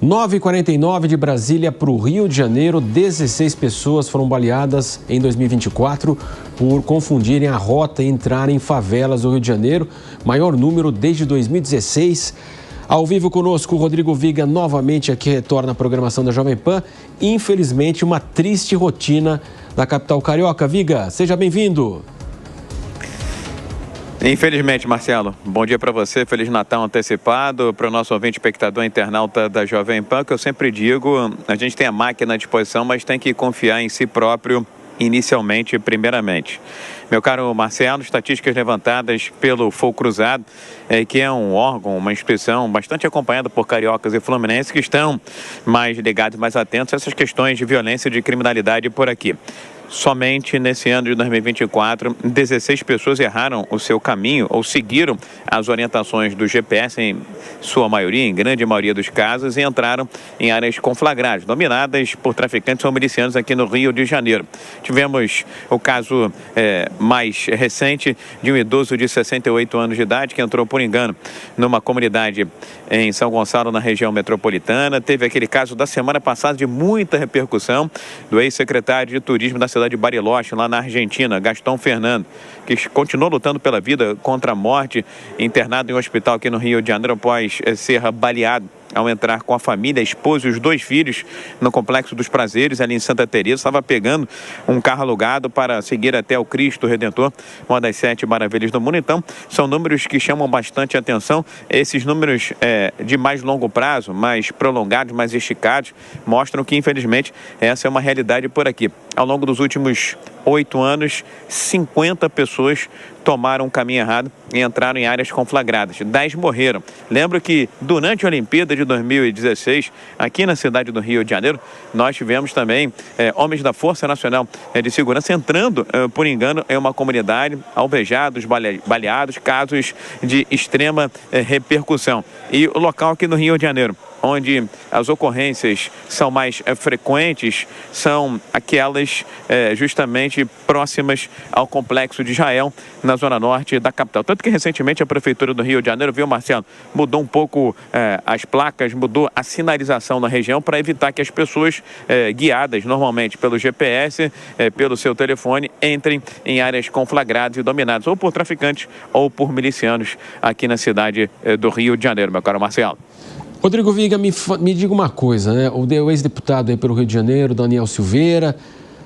9h49 de Brasília para o Rio de Janeiro, 16 pessoas foram baleadas em 2024 por confundirem a rota e entrarem em favelas do Rio de Janeiro, maior número desde 2016. Ao vivo conosco, o Rodrigo Viga novamente aqui retorna à programação da Jovem Pan. Infelizmente, uma triste rotina da capital carioca. Viga, seja bem-vindo. Infelizmente, Marcelo. Bom dia para você, Feliz Natal antecipado, para o nosso ouvinte espectador internauta da Jovem Pan, que eu sempre digo, a gente tem a máquina à disposição, mas tem que confiar em si próprio inicialmente e primeiramente. Meu caro Marcelo, estatísticas levantadas pelo Fogo Cruzado, que é um órgão, uma instituição bastante acompanhada por cariocas e fluminenses que estão mais ligados, mais atentos a essas questões de violência e de criminalidade por aqui. Somente nesse ano de 2024, 16 pessoas erraram o seu caminho ou seguiram as orientações do GPS, em sua maioria, em grande maioria dos casos, e entraram em áreas conflagradas, dominadas por traficantes ou milicianos aqui no Rio de Janeiro. Tivemos o caso mais recente de um idoso de 68 anos de idade que entrou por engano numa comunidade em São Gonçalo, na região metropolitana. Teve aquele caso da semana passada de muita repercussão do ex-secretário de Turismo da cidade de Bariloche, lá na Argentina, Gastão Fernando, que continuou lutando pela vida contra a morte, internado em um hospital aqui no Rio de Janeiro após ser baleado ao entrar com a família, a esposa e os 2 filhos no Complexo dos Prazeres, ali em Santa Teresa. Estava pegando um carro alugado para seguir até o Cristo Redentor, uma das 7 maravilhas do mundo. Então, são números que chamam bastante atenção. Esses números de mais longo prazo, mais prolongados, mais esticados, mostram que, infelizmente, essa é uma realidade por aqui. Ao longo dos últimos 8 anos, 50 pessoas tomaram um caminho errado e entraram em áreas conflagradas. 10 morreram. Lembro que durante a Olimpíada de 2016, aqui na cidade do Rio de Janeiro, nós tivemos também homens da Força Nacional de Segurança entrando, por engano, em uma comunidade, alvejados, baleados, casos de extrema repercussão. E o local aqui no Rio de Janeiro, onde as ocorrências são mais frequentes, são aquelas justamente próximas ao Complexo de Israel, na zona norte da capital. Tanto que recentemente a Prefeitura do Rio de Janeiro, viu, Marcelo, mudou um pouco as placas, mudou a sinalização na região para evitar que as pessoas guiadas normalmente pelo GPS, pelo seu telefone, entrem em áreas conflagradas e dominadas ou por traficantes ou por milicianos aqui na cidade do Rio de Janeiro, meu caro Marcelo. Rodrigo Viga, me diga uma coisa, né? O ex-deputado aí pelo Rio de Janeiro, Daniel Silveira,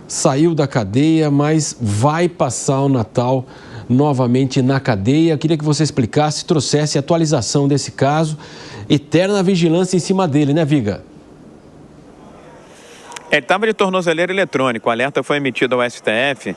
saiu da cadeia, mas vai passar o Natal novamente na cadeia. Queria que você explicasse, trouxesse atualização desse caso. Eterna vigilância em cima dele, né, Viga? Ele estava de tornozeleira eletrônico. O alerta foi emitido ao STF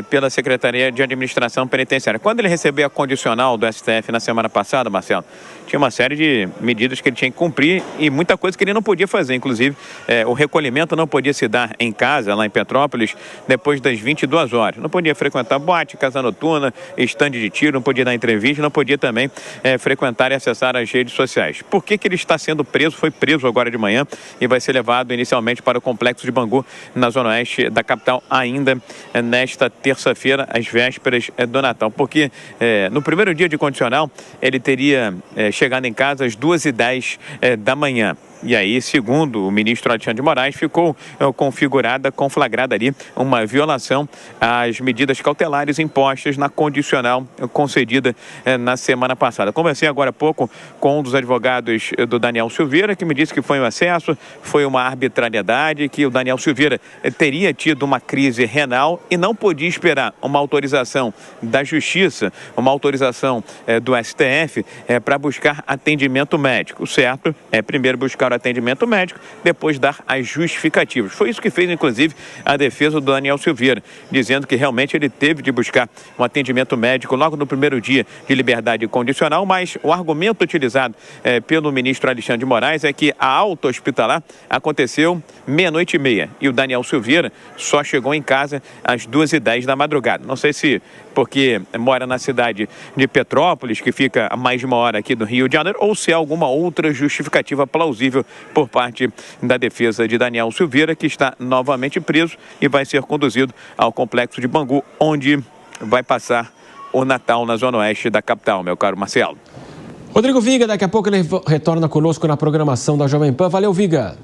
pela Secretaria de Administração Penitenciária. Quando ele recebeu a condicional do STF na semana passada, Marcelo, tinha uma série de medidas que ele tinha que cumprir e muita coisa que ele não podia fazer. Inclusive, o recolhimento não podia se dar em casa, lá em Petrópolis, depois das 22 horas. Não podia frequentar boate, casa noturna, estande de tiro, não podia dar entrevista, não podia também frequentar e acessar as redes sociais. Por que ele está sendo preso? Foi preso agora de manhã e vai ser levado inicialmente para o Complexo de Bangu, na zona oeste da capital, ainda nesta terça-feira, às vésperas do Natal. Porque no primeiro dia de condicional, ele teria chegado em casa às 2h10 da manhã. E aí, segundo o ministro Alexandre de Moraes, ficou conflagrada ali uma violação às medidas cautelares impostas na condicional concedida na semana passada. Conversei agora há pouco com um dos advogados do Daniel Silveira, que me disse que foi um excesso, foi uma arbitrariedade, que o Daniel Silveira teria tido uma crise renal e não podia esperar uma autorização da Justiça, uma autorização do STF para buscar atendimento médico. O certo é primeiro buscar o atendimento médico, depois dar as justificativas. Foi isso que fez, inclusive, a defesa do Daniel Silveira, dizendo que realmente ele teve de buscar um atendimento médico logo no primeiro dia de liberdade condicional, mas o argumento utilizado pelo ministro Alexandre de Moraes é que a alta hospitalar aconteceu 00:30 e o Daniel Silveira só chegou em casa às 2h10 da madrugada. Não sei se porque mora na cidade de Petrópolis, que fica a mais de 1 hora aqui do Rio de Janeiro, ou se há alguma outra justificativa plausível por parte da defesa de Daniel Silveira, que está novamente preso e vai ser conduzido ao Complexo de Bangu, onde vai passar o Natal na zona oeste da capital, meu caro Marcelo. Rodrigo Viga, daqui a pouco ele retorna conosco na programação da Jovem Pan. Valeu, Viga.